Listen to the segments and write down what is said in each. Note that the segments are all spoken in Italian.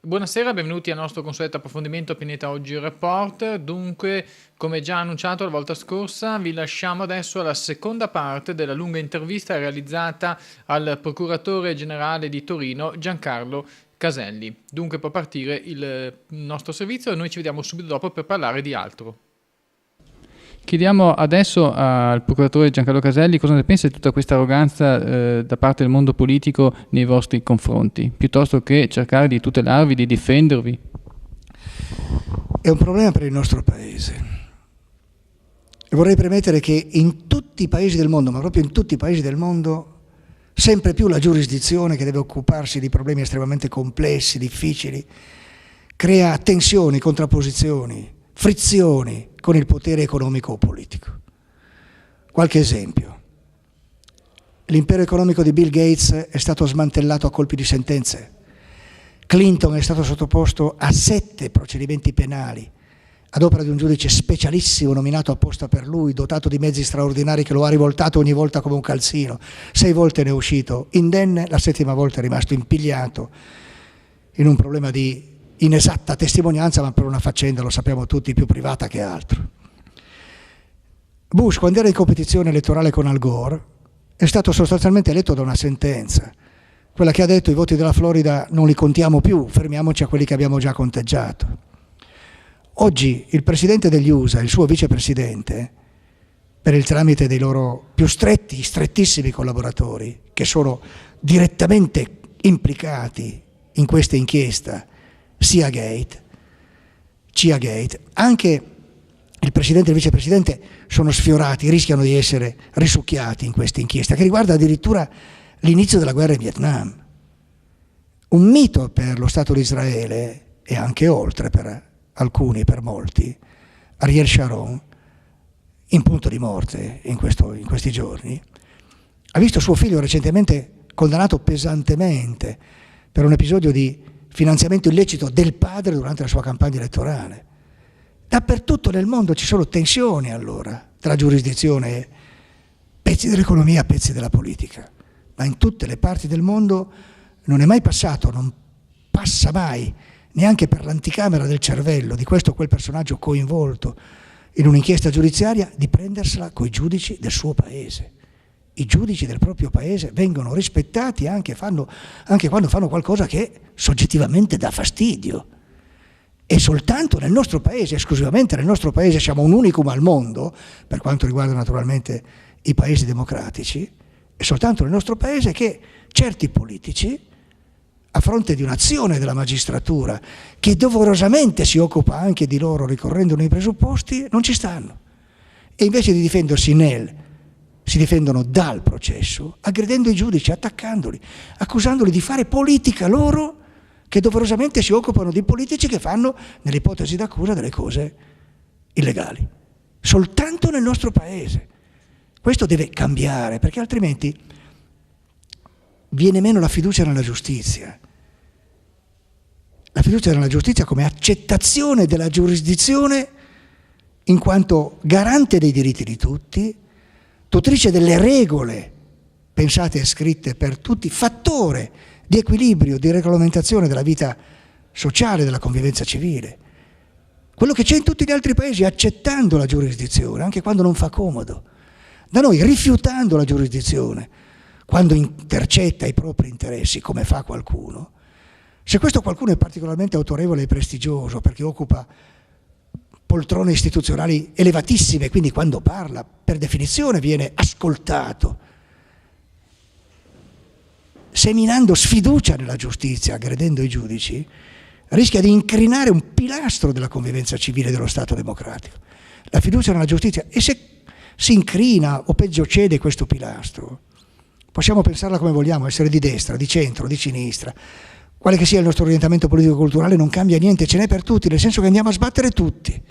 Buonasera, benvenuti al nostro consueto approfondimento Pineta Oggi Report. Dunque, come già annunciato la volta scorsa, vi lasciamo adesso alla seconda parte della lunga intervista realizzata al procuratore generale di Torino Giancarlo Caselli. Dunque può partire il nostro servizio e noi ci vediamo subito dopo per parlare di altro. Chiediamo adesso al procuratore Giancarlo Caselli cosa ne pensa di tutta questa arroganza da parte del mondo politico nei vostri confronti, piuttosto che cercare di tutelarvi, di difendervi. È un problema per il nostro Paese. E vorrei premettere che in tutti i paesi del mondo, ma proprio in tutti i paesi del mondo, sempre più la giurisdizione che deve occuparsi di problemi estremamente complessi, difficili, crea tensioni, contrapposizioni, frizioni con il potere economico o politico. Qualche esempio. L'impero economico di Bill Gates è stato smantellato a colpi di sentenze. Clinton è stato sottoposto a 7 procedimenti penali ad opera di un giudice specialissimo nominato apposta per lui, dotato di mezzi straordinari che lo ha rivoltato ogni volta come un calzino. 6 volte ne è uscito indenne, la 7ª volta è rimasto impigliato in un problema di inesatta testimonianza, ma per una faccenda, lo sappiamo tutti, più privata che altro. Bush, quando era in competizione elettorale con Al Gore, è stato sostanzialmente eletto da una sentenza, quella che ha detto: i voti della Florida non li contiamo più, fermiamoci a quelli che abbiamo già conteggiato. Oggi il presidente degli USA e il suo vicepresidente, per il tramite dei loro più strettissimi collaboratori, che sono direttamente implicati in questa inchiesta, CIA-Gate, anche il presidente e il vicepresidente sono sfiorati, rischiano di essere risucchiati in questa inchiesta, che riguarda addirittura l'inizio della guerra in Vietnam. Un mito per lo Stato di Israele, e anche oltre per alcuni, per molti, Ariel Sharon, in punto di morte in questi giorni, ha visto suo figlio recentemente condannato pesantemente per un episodio di finanziamento illecito del padre durante la sua campagna elettorale. Dappertutto nel mondo ci sono tensioni allora tra giurisdizione e pezzi dell'economia, pezzi della politica, ma in tutte le parti del mondo non è mai passato, non passa mai, neanche per l'anticamera del cervello di questo o quel personaggio coinvolto in un'inchiesta giudiziaria, di prendersela coi giudici del suo paese. I giudici del proprio paese vengono rispettati anche quando fanno qualcosa che soggettivamente dà fastidio. E soltanto nel nostro paese, esclusivamente nel nostro paese, siamo un unicum al mondo, per quanto riguarda naturalmente i paesi democratici, è soltanto nel nostro paese che certi politici, a fronte di un'azione della magistratura che doverosamente si occupa anche di loro ricorrendo nei presupposti, non ci stanno. E invece di difendersi si difendono dal processo, aggredendo i giudici, attaccandoli, accusandoli di fare politica loro, che doverosamente si occupano di politici che fanno, nell'ipotesi d'accusa, delle cose illegali. Soltanto nel nostro paese. Questo deve cambiare, perché altrimenti viene meno la fiducia nella giustizia. La fiducia nella giustizia come accettazione della giurisdizione in quanto garante dei diritti di tutti, tutrice delle regole pensate e scritte per tutti, fattore di equilibrio, di regolamentazione della vita sociale, della convivenza civile. Quello che c'è in tutti gli altri paesi, accettando la giurisdizione, anche quando non fa comodo. Da noi rifiutando la giurisdizione, quando intercetta i propri interessi, come fa qualcuno. Se questo qualcuno è particolarmente autorevole e prestigioso, perché occupa poltrone istituzionali elevatissime, quindi quando parla, per definizione, viene ascoltato, seminando sfiducia nella giustizia, aggredendo i giudici, rischia di incrinare un pilastro della convivenza civile dello Stato democratico. La fiducia nella giustizia. E se si incrina o peggio cede questo pilastro, possiamo pensarla come vogliamo, essere di destra, di centro, di sinistra, quale che sia il nostro orientamento politico-culturale, non cambia niente, ce n'è per tutti, nel senso che andiamo a sbattere tutti.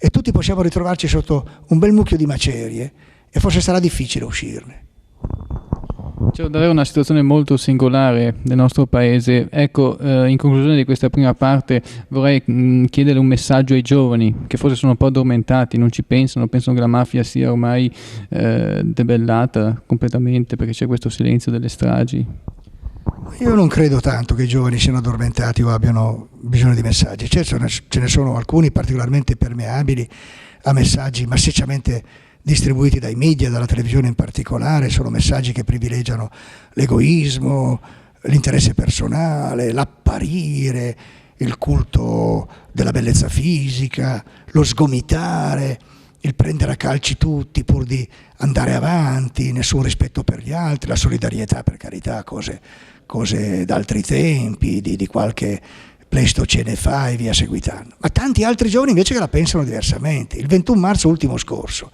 E tutti possiamo ritrovarci sotto un bel mucchio di macerie e forse sarà difficile uscirne. C'è davvero una situazione molto singolare nel nostro paese. Ecco, in conclusione di questa prima parte vorrei chiedere un messaggio ai giovani che forse sono un po' addormentati, non ci pensano che la mafia sia ormai debellata completamente perché c'è questo silenzio delle stragi. Io non credo tanto che i giovani siano addormentati o abbiano bisogno di messaggi. Certo, ce ne sono alcuni particolarmente permeabili a messaggi massicciamente distribuiti dai media, dalla televisione in particolare. Sono messaggi che privilegiano l'egoismo, l'interesse personale, l'apparire, il culto della bellezza fisica, lo sgomitare, il prendere a calci tutti pur di andare avanti, nessun rispetto per gli altri, la solidarietà, per carità, cose d'altri tempi, di qualche Pleistocene fa e via seguitando. Ma tanti altri giovani invece che la pensano diversamente. Il 21 marzo ultimo scorso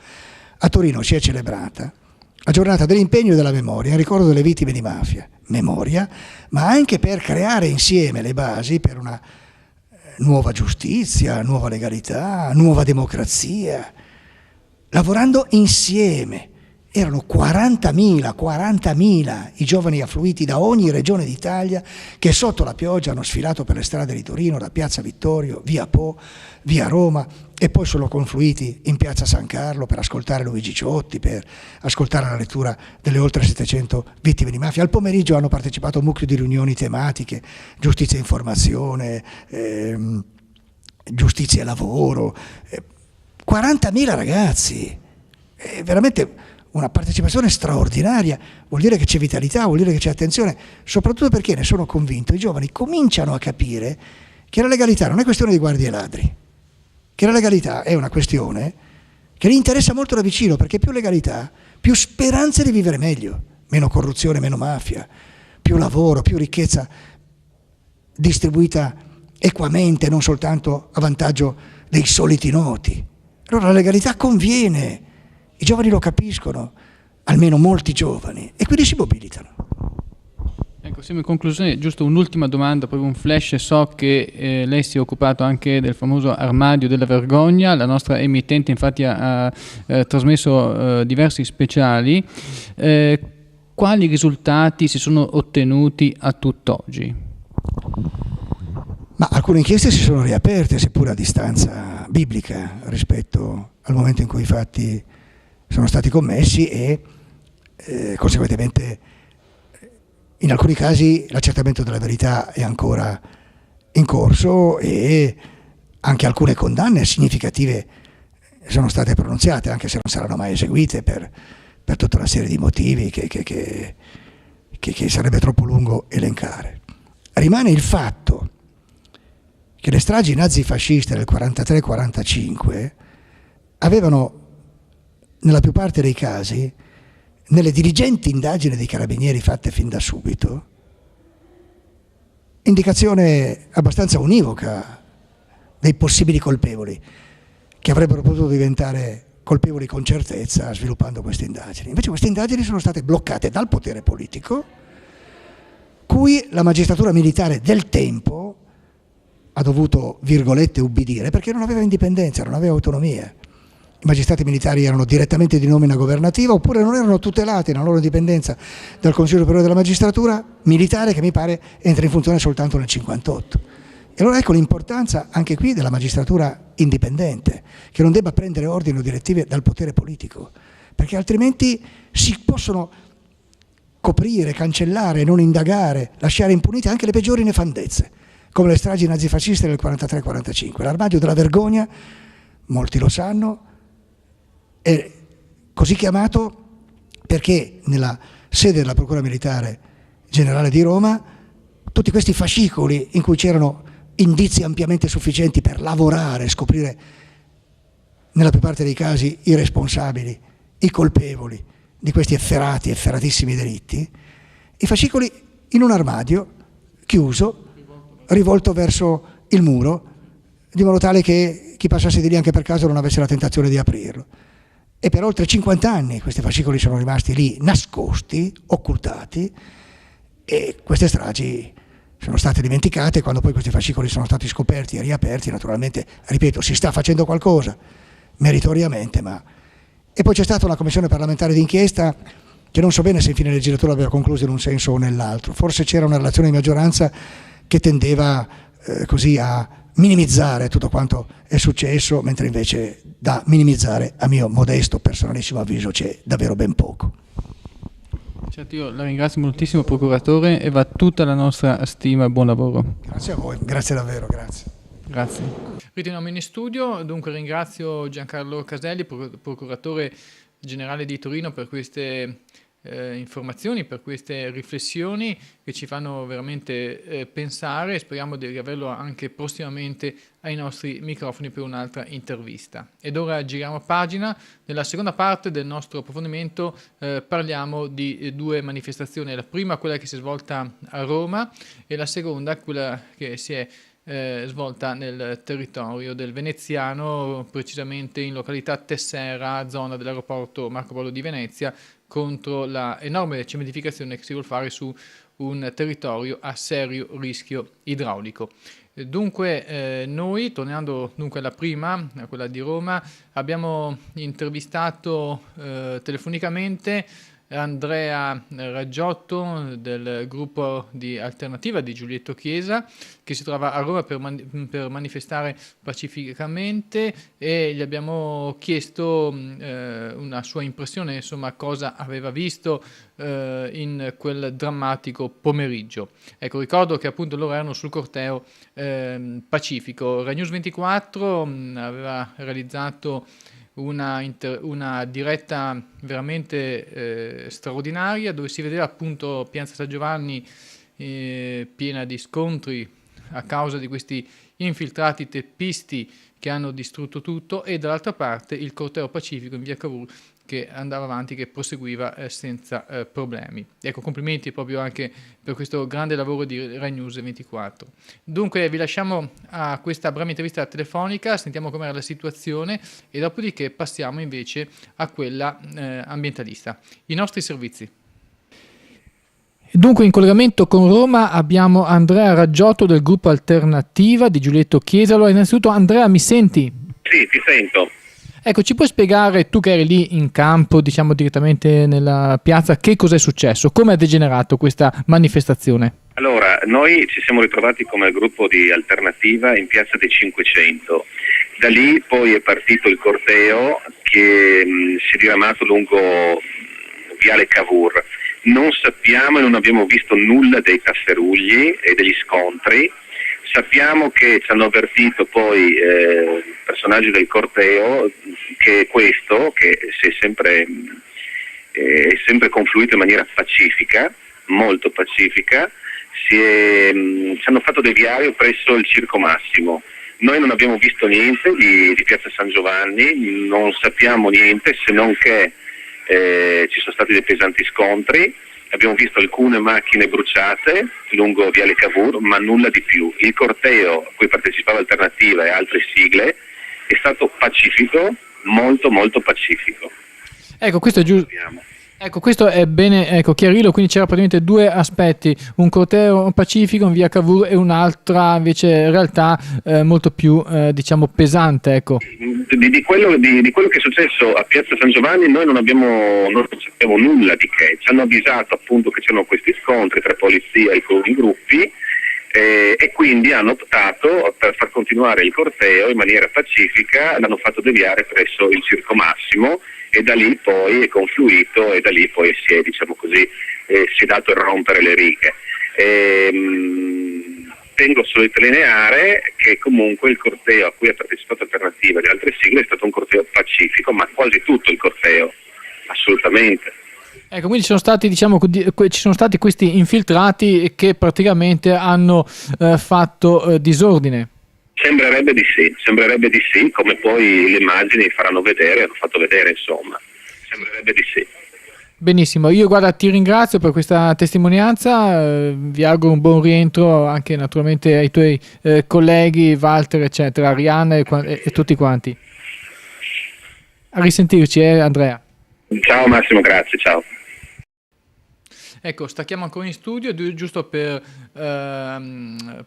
a Torino si è celebrata la giornata dell'impegno e della memoria, in ricordo delle vittime di mafia. Memoria, ma anche per creare insieme le basi per una nuova giustizia, nuova legalità, nuova democrazia, lavorando insieme. Erano 40.000 i giovani affluiti da ogni regione d'Italia che sotto la pioggia hanno sfilato per le strade di Torino, da Piazza Vittorio, via Po, via Roma, e poi sono confluiti in Piazza San Carlo per ascoltare Luigi Ciotti, per ascoltare la lettura delle oltre 700 vittime di mafia. Al pomeriggio hanno partecipato a un mucchio di riunioni tematiche, giustizia e informazione, giustizia e lavoro. 40.000 ragazzi, è veramente una partecipazione straordinaria. Vuol dire che c'è vitalità, vuol dire che c'è attenzione, soprattutto perché, ne sono convinto, i giovani cominciano a capire che la legalità non è questione di guardie e ladri, che la legalità è una questione che li interessa molto da vicino, perché più legalità, più speranze di vivere meglio, meno corruzione, meno mafia, più lavoro, più ricchezza distribuita equamente, non soltanto a vantaggio dei soliti noti. Allora la legalità conviene. I giovani lo capiscono, almeno molti giovani, e quindi si mobilitano. Ecco, siamo in conclusione, giusto un'ultima domanda, proprio un flash. So che lei si è occupato anche del famoso armadio della vergogna, la nostra emittente infatti ha trasmesso diversi speciali. Quali risultati si sono ottenuti a tutt'oggi? Ma alcune inchieste si sono riaperte, seppur a distanza biblica rispetto al momento in cui i fatti sono stati commessi, e conseguentemente in alcuni casi l'accertamento della verità è ancora in corso e anche alcune condanne significative sono state pronunziate, anche se non saranno mai eseguite per tutta una serie di motivi che sarebbe troppo lungo elencare. Rimane il fatto che le stragi nazifasciste del 43-45 avevano, nella più parte dei casi, nelle diligenti indagini dei carabinieri fatte fin da subito, indicazione abbastanza univoca dei possibili colpevoli, che avrebbero potuto diventare colpevoli con certezza sviluppando queste indagini. Invece queste indagini sono state bloccate dal potere politico, cui la magistratura militare del tempo ha dovuto, virgolette, ubbidire, perché non aveva indipendenza, non aveva autonomia. I magistrati militari erano direttamente di nomina governativa, oppure non erano tutelati nella loro indipendenza dal Consiglio Superiore della Magistratura militare, che mi pare entra in funzione soltanto nel 1958. E allora ecco l'importanza anche qui della magistratura indipendente, che non debba prendere ordini o direttive dal potere politico, perché altrimenti si possono coprire, cancellare, non indagare, lasciare impunite anche le peggiori nefandezze, come le stragi nazifasciste del 43-45. L'armadio della vergogna, molti lo sanno, è così chiamato perché nella sede della Procura Militare Generale di Roma tutti questi fascicoli in cui c'erano indizi ampiamente sufficienti per lavorare, scoprire nella più parte dei casi i responsabili, i colpevoli di questi efferatissimi delitti, i fascicoli in un armadio chiuso, rivolto verso il muro, di modo tale che chi passasse di lì anche per caso non avesse la tentazione di aprirlo. E per oltre 50 anni questi fascicoli sono rimasti lì nascosti, occultati, e queste stragi sono state dimenticate. Quando poi questi fascicoli sono stati scoperti e riaperti, naturalmente, ripeto, si sta facendo qualcosa, meritoriamente, ma... E poi c'è stata una commissione parlamentare d'inchiesta che non so bene se in fine legislatura abbia concluso in un senso o nell'altro. Forse c'era una relazione di maggioranza che tendeva così a minimizzare tutto quanto è successo, mentre invece da minimizzare, a mio modesto personalissimo avviso, c'è davvero ben poco. Certo, io la ringrazio moltissimo, procuratore, e va tutta la nostra stima e buon lavoro. Grazie a voi, grazie davvero, grazie. Grazie. Riteniamo in studio, dunque ringrazio Giancarlo Caselli, procuratore generale di Torino, per queste informazioni, per queste riflessioni che ci fanno veramente pensare. Speriamo di averlo anche prossimamente ai nostri microfoni per un'altra intervista. Ed ora giriamo pagina. Nella seconda parte del nostro approfondimento parliamo di due manifestazioni. La prima, quella che si è svolta a Roma, e la seconda, quella che si è svolta nel territorio del Veneziano, precisamente in località Tessera, zona dell'aeroporto Marco Polo di Venezia, contro la enorme cementificazione che si vuol fare su un territorio a serio rischio idraulico. Dunque noi, tornando dunque alla prima, a quella di Roma, abbiamo intervistato telefonicamente Andrea Raggiotto del gruppo di Alternativa di Giulietto Chiesa, che si trova a Roma per manifestare pacificamente, e gli abbiamo chiesto una sua impressione, insomma, cosa aveva visto in quel drammatico pomeriggio. Ecco, ricordo che appunto loro erano sul corteo pacifico. Rai News 24 aveva realizzato una diretta veramente straordinaria, dove si vedeva appunto Piazza San Giovanni piena di scontri a causa di questi infiltrati teppisti che hanno distrutto tutto, e dall'altra parte il corteo pacifico in via Cavour che andava avanti, che proseguiva senza problemi. Ecco, complimenti proprio anche per questo grande lavoro di Rai News 24. Dunque vi lasciamo a questa breve intervista telefonica, sentiamo com'era la situazione e dopodiché passiamo invece a quella ambientalista. I nostri servizi. Dunque in collegamento con Roma abbiamo Andrea Raggiotto del gruppo Alternativa di Giulietto Chiesa. Allora, innanzitutto Andrea, mi senti? Sì, ti sento. Ecco, ci puoi spiegare, tu che eri lì in campo, diciamo direttamente nella piazza, che cosa è successo? Come ha degenerato questa manifestazione? Allora, noi ci siamo ritrovati come gruppo di Alternativa in piazza dei 500. Da lì poi è partito il corteo che si è diramato lungo viale Cavour. Non sappiamo e non abbiamo visto nulla dei tafferugli e degli scontri. Sappiamo che ci hanno avvertito poi personaggi del corteo che questo, che è sempre confluito in maniera pacifica, molto pacifica, ci hanno fatto deviare presso il Circo Massimo. Noi non abbiamo visto niente di Piazza San Giovanni, non sappiamo niente se non che ci sono stati dei pesanti scontri. Abbiamo visto alcune macchine bruciate lungo viale Cavour, ma nulla di più. Il corteo a cui partecipava Alternativa e altre sigle è stato pacifico, molto molto pacifico. Ecco, questo è giusto. Ecco, questo è bene chiarirlo, quindi c'era praticamente due aspetti, un corteo pacifico in via Cavour e un'altra invece realtà molto più diciamo pesante, ecco. Di quello che è successo a Piazza San Giovanni noi non sappiamo nulla di che. Ci hanno avvisato appunto che c'erano questi scontri tra polizia e alcuni gruppi e quindi hanno optato per far continuare il corteo in maniera pacifica, l'hanno fatto deviare presso il Circo Massimo e da lì poi è confluito e da lì poi si è, diciamo così, si è dato a rompere le righe. Tengo a sottolineare che comunque il corteo a cui ha partecipato Alternativa e le altre sigle è stato un corteo pacifico, ma quasi tutto il corteo, assolutamente. Ecco, quindi ci sono stati questi infiltrati che praticamente hanno fatto disordine. Sembrerebbe di sì, come poi le immagini hanno fatto vedere, insomma. Sembrerebbe di sì. Benissimo, io guarda ti ringrazio per questa testimonianza, vi auguro un buon rientro anche naturalmente ai tuoi colleghi, Walter eccetera, Arianna e tutti quanti. A risentirci Andrea. Ciao Massimo, grazie, ciao. Ecco, stacchiamo ancora in studio, giusto per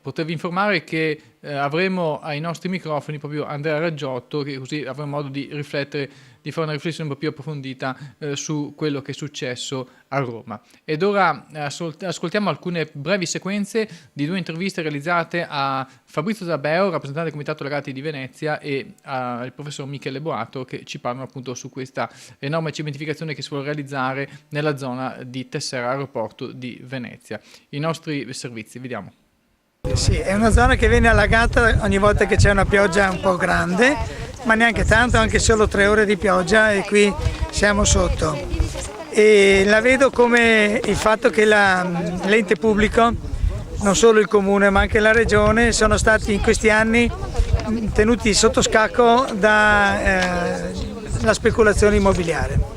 potervi informare che avremo ai nostri microfoni proprio Andrea Raggiotto, che così avremo modo di riflettere, di fare una riflessione un po' più approfondita su quello che è successo a Roma. Ed ora ascoltiamo alcune brevi sequenze di 2 interviste realizzate a Fabrizio Zabeo, rappresentante del Comitato Legati di Venezia, e al professor Michele Boato, che ci parlano appunto su questa enorme cementificazione che si vuole realizzare nella zona di Tessera, aeroporto di Venezia. I nostri servizi, vediamo. Sì, è una zona che viene allagata ogni volta che c'è una pioggia un po' grande, ma neanche tanto, anche solo 3 ore di pioggia e qui siamo sotto. E la vedo come il fatto che l'ente pubblico, non solo il comune ma anche la regione, sono stati in questi anni tenuti sotto scacco dalla speculazione immobiliare.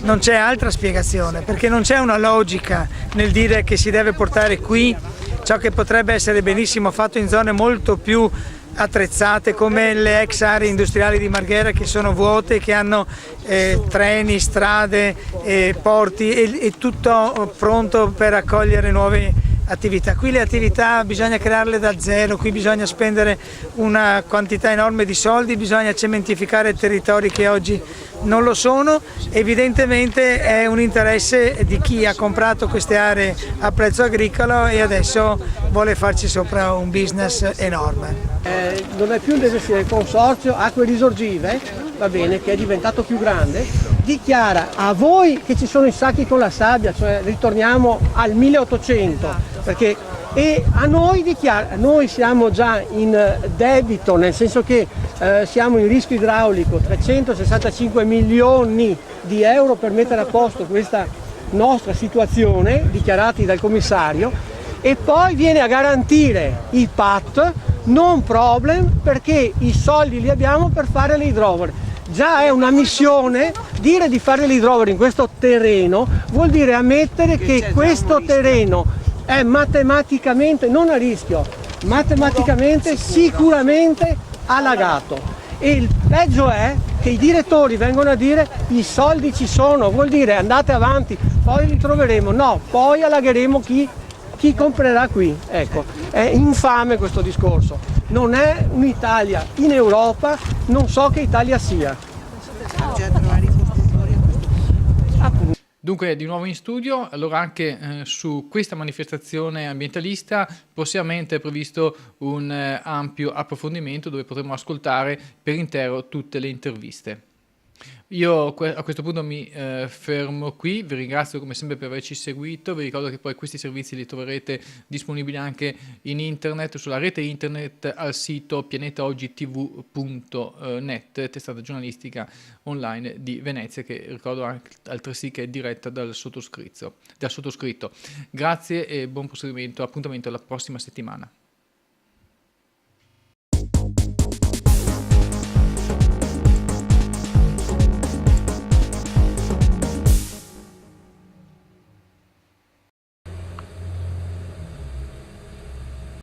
Non c'è altra spiegazione, perché non c'è una logica nel dire che si deve portare qui ciò che potrebbe essere benissimo fatto in zone molto più attrezzate come le ex aree industriali di Marghera, che sono vuote, che hanno treni, strade, porti e tutto pronto per accogliere nuove attività. Qui le attività bisogna crearle da zero, qui bisogna spendere una quantità enorme di soldi, bisogna cementificare territori che oggi non lo sono. Evidentemente è un interesse di chi ha comprato queste aree a prezzo agricolo e adesso vuole farci sopra un business enorme. Non è più il consorzio Acque Risorgive, va bene, che è diventato più grande, dichiara a voi che ci sono i sacchi con la sabbia, cioè ritorniamo al 1800, e a noi dichiara, noi siamo già in debito, nel senso che siamo in rischio idraulico, 365 milioni di euro per mettere a posto questa nostra situazione, dichiarati dal commissario, e poi viene a garantire il PAT, non problem, perché i soldi li abbiamo per fare le idrovore. Già è una missione, dire di fare le idrovore in questo terreno vuol dire ammettere che questo terreno è matematicamente, non a rischio, matematicamente sicuramente allagato. E il peggio è che i direttori vengono a dire i soldi ci sono, vuol dire andate avanti, poi li troveremo. No, poi allagheremo chi comprerà qui. Ecco, è infame questo discorso. Non è un'Italia in Europa, non so che Italia sia. Dunque, di nuovo in studio, allora anche su questa manifestazione ambientalista prossimamente è previsto un ampio approfondimento dove potremo ascoltare per intero tutte le interviste. Io a questo punto mi fermo qui, vi ringrazio come sempre per averci seguito, vi ricordo che poi questi servizi li troverete disponibili anche in internet, sulla rete internet al sito pianetaoggitv.net, testata giornalistica online di Venezia, che ricordo anche altresì che è diretta dal sottoscritto. Grazie e buon proseguimento, appuntamento alla prossima settimana.